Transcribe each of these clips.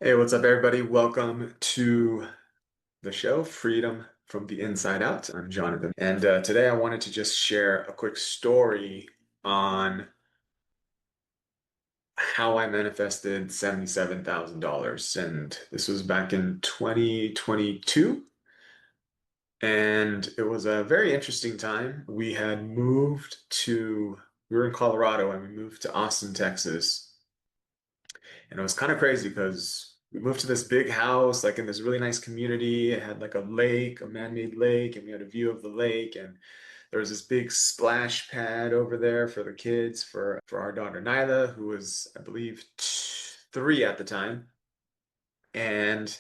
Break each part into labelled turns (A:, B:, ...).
A: Hey, what's up, everybody? Welcome to the show, Freedom from the Inside Out. I'm Jonathan, and today I wanted to just share a quick story on how I manifested $77,000. And this was back in 2022, and it was a very interesting time. We were in Colorado, and we moved to Austin, Texas. And it was kind of crazy because we moved to this big house, like in this really nice community. It had like a lake, a man-made lake, and we had a view of the lake. And there was this big splash pad over there for the kids, for our daughter Nyla, who was, I believe, 3 at the time. And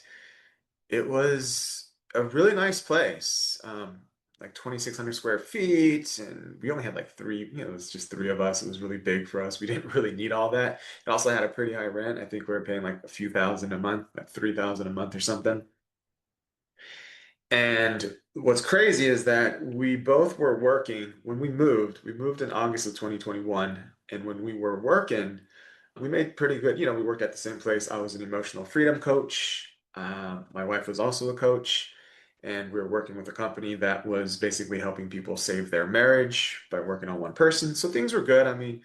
A: it was a really nice place, like 2,600 square feet, and we only had like it was just three of us. It was really big for us. We didn't really need all that. It also had a pretty high rent. I think we were paying like a few thousand a month, like 3,000 a month or something. And what's crazy is that we both were working when we moved. We moved in August of 2021, and when we were working, we made pretty good. We worked at the same place. I was an emotional freedom coach. My wife was also a coach, and we were working with a company that was basically helping people save their marriage by working on one person. So things were good. I mean,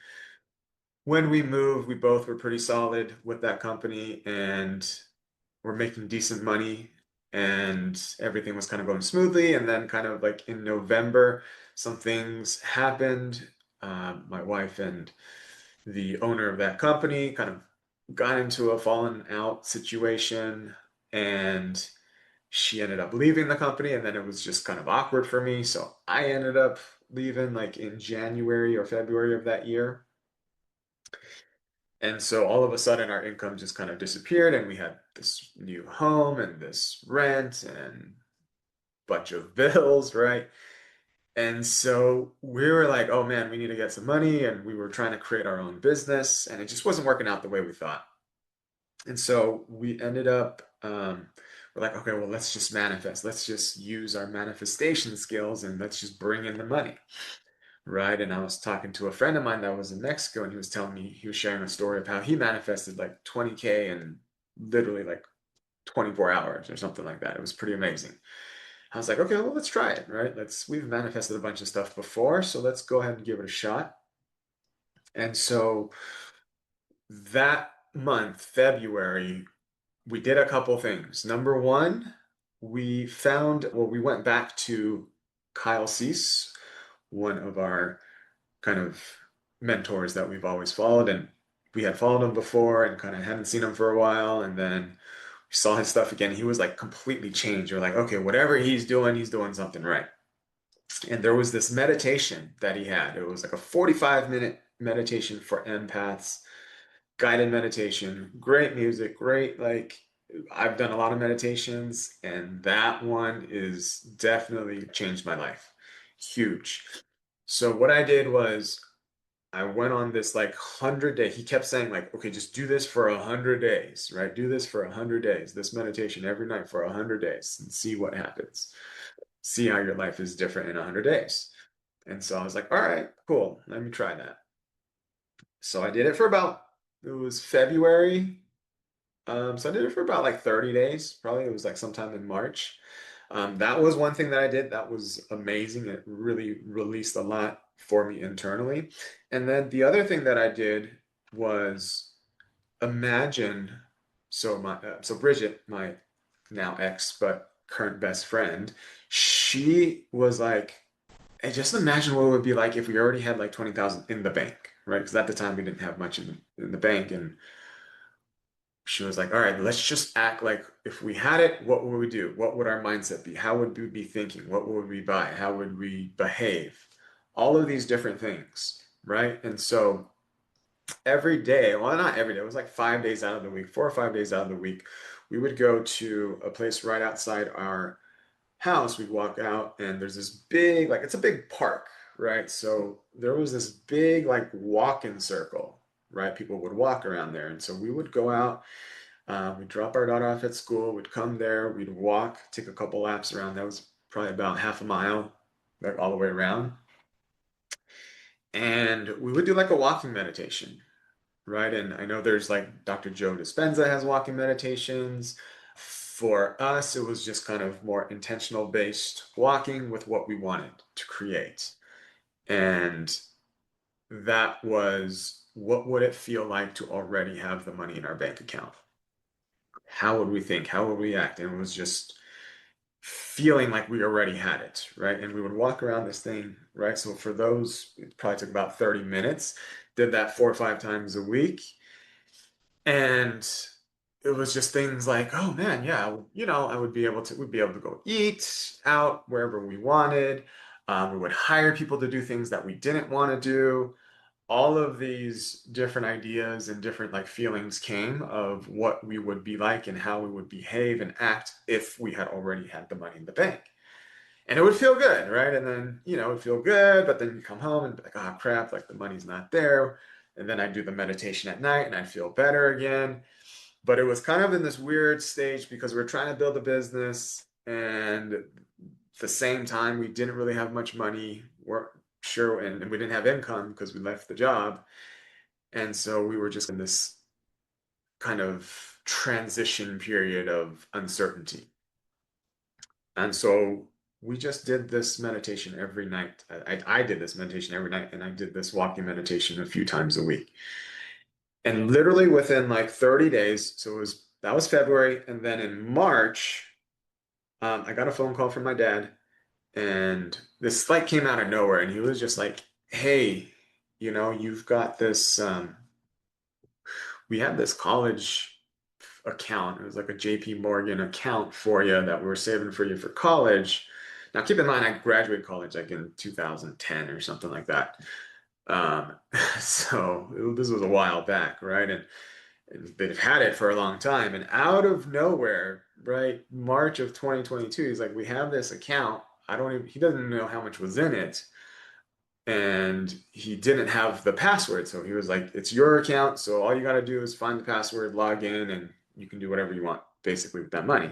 A: when we moved, we both were pretty solid with that company, and we're making decent money, and everything was kind of going smoothly. And then, kind of like in November, some things happened. My wife and the owner of that company kind of got into a fallen out situation, and she ended up leaving the company, and then it was just kind of awkward for me. So I ended up leaving like in January or February of that year. And so all of a sudden our income just kind of disappeared, and we had this new home and this rent and bunch of bills, right? And so we were like, oh man, we need to get some money. And we were trying to create our own business, and it just wasn't working out the way we thought. And so we ended up, we're like, okay, well, let's just manifest. Let's just use our manifestation skills and let's just bring in the money. Right. And I was talking to a friend of mine that was in Mexico, and he was telling me, he was sharing a story of how he manifested like 20K in literally like 24 hours or something like that. It was pretty amazing. I was like, okay, well, let's try it. Right. We've manifested a bunch of stuff before, so let's go ahead and give it a shot. And so that month, February, we did a couple things. Number one, we went back to Kyle Cease, one of our kind of mentors that we've always followed. And we had followed him before and kind of hadn't seen him for a while. And then we saw his stuff again. He was like completely changed. We're like, okay, whatever he's doing something right. And there was this meditation that he had. It was like a 45-minute meditation for empaths, guided meditation, great music, great, like, I've done a lot of meditations, and that one is definitely changed my life. Huge. So what I did was I went on this like 100 day. He kept saying like, okay, just do this for 100 days, right? Do this for 100 days, this meditation every night for 100 days, and see what happens. See how your life is different in 100 days. And so I was like, all right, cool. Let me try that. So I did it for it was February. So I did it for about like 30 days. Probably it was like sometime in March. That was one thing that I did that was amazing. It really released a lot for me internally. And then the other thing that I did was imagine. So Bridget, my now ex but current best friend, she was like, "Hey, just imagine what it would be like if we already had like 20,000 in the bank, right? Because at the time we didn't have much in the bank." And she was like, all right, let's just act like if we had it, what would we do? What would our mindset be? How would we be thinking? What would we buy? How would we behave? All of these different things, right? And so every day, well, not every day, it was like 5 days out of the week, 4 or 5 days out of the week, we would go to a place right outside our house. We'd walk out, and there's this big, like, it's a big park, right? So there was this big, like, walk-in circle, right? People would walk around there. And so we would go out, we'd drop our daughter off at school, we'd come there, we'd walk, take a couple laps around. That was probably about half a mile, like all the way around. And we would do like a walking meditation. right? And I know there's like Dr. Joe Dispenza has walking meditations. For us, it was just kind of more intentional based walking with what we wanted to create. And that was what would it feel like to already have the money in our bank account? How would we think? How would we act? And it was just feeling like we already had it, right? And we would walk around this thing, right? So for those, it probably took about 30 minutes, did that 4 or 5 times a week. And it was just things like, oh man, yeah, I would be able to, we'd be able to go eat out wherever we wanted. We would hire people to do things that we didn't want to do. All of these different ideas and different like feelings came of what we would be like and how we would behave and act if we had already had the money in the bank. And it would feel good, right? And then, it would feel good, but then you come home and be like, oh crap, like the money's not there. And then I do the meditation at night and I feel better again. But it was kind of in this weird stage because we were trying to build a business and at the same time we didn't really have much money. We're sure, and we didn't have income because we left the job. And so we were just in this kind of transition period of uncertainty. And so we just did this meditation every night. I did this meditation every night, and I did this walking meditation a few times a week. And literally within like 30 days, so that was February, and then in March, I got a phone call from my dad, and this like came out of nowhere, and he was just like, "Hey, you've got this. We have this college account. It was like a JP Morgan account for you that we were saving for you for college. Now, keep in mind, I graduated college like in 2010 or something like that. Um, so this was a while back, right? And they've had it for a long time. And out of nowhere, right, March of 2022, he's like, we have this account. I don't even, he doesn't know how much was in it. And he didn't have the password. So he was like, it's your account. So all you got to do is find the password, log in, and you can do whatever you want basically with that money.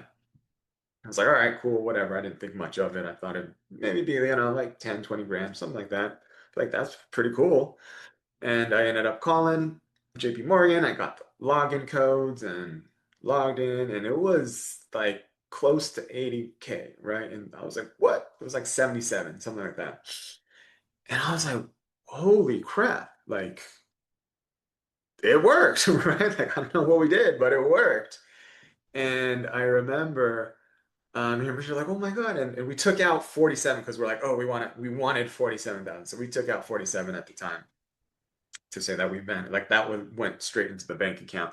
A: I was like, all right, cool, whatever. I didn't think much of it. I thought it'd maybe be, like 10, 20 grand, something like that. Like, that's pretty cool. And I ended up calling JP Morgan. I got the login codes and logged in, and it was like close to 80K, right? And I was like, what? It was like 77, something like that. And I was like, holy crap, like it worked, right? Like, I don't know what we did, but it worked. And I remember you're like, oh my God. And we took out 47 because we're like, oh, we wanted 47,000. So we took out 47 at the time to say that we meant like that went straight into the bank account.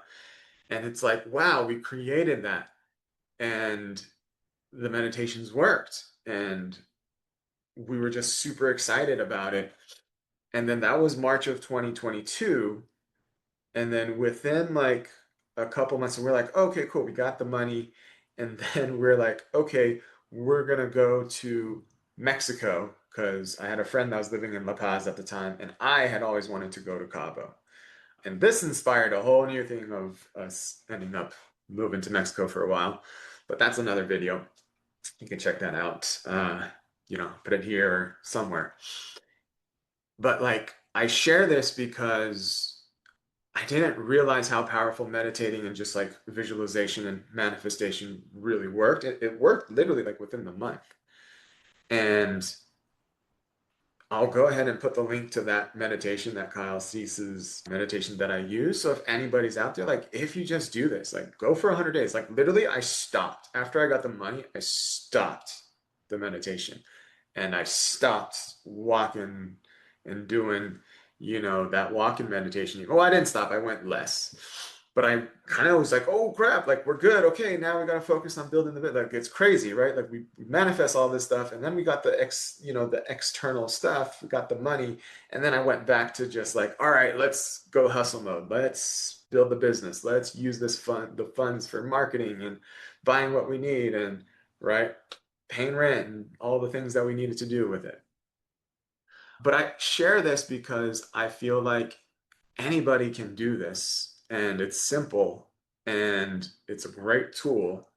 A: And it's like, wow, we created that. And the meditations worked. And we were just super excited about it. And then that was March of 2022. And then within like a couple months, and we're like, okay, cool, we got the money. And then we're like, okay, we're gonna go to Mexico because I had a friend that was living in La Paz at the time, and I had always wanted to go to Cabo. And this inspired a whole new thing of us ending up moving to Mexico for a while. But that's another video. You can check that out. Put it here or somewhere. But like, I share this because I didn't realize how powerful meditating and just like visualization and manifestation really worked. It worked literally like within the month. And I'll go ahead and put the link to that meditation, that Kyle Cease's meditation that I use. So if anybody's out there, like if you just do this, like go for 100 days. Like literally, I stopped. After I got the money, I stopped the meditation and I stopped walking and doing, that walking meditation. Oh, I didn't stop. I went less. But I kind of was like, oh crap, like we're good. Okay, now we got to focus on building the bit. Like it's crazy, right? Like we manifest all this stuff, and then we got the external stuff. We got the money, and then I went back to just like, all right, let's go hustle mode. Let's build the business. Let's use the funds for marketing and buying what we need, and right, paying rent and all the things that we needed to do with it. But I share this because I feel like anybody can do this and it's simple and it's a great tool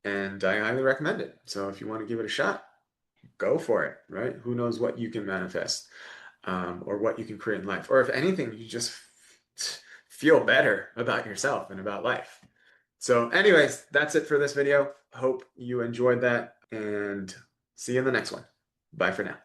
A: and I highly recommend it. So if you want to give it a shot, go for it, right? Who knows what you can manifest or what you can create in life. Or if anything, you just feel better about yourself and about life. So anyways, that's it for this video. Hope you enjoyed that and see you in the next one. Bye for now.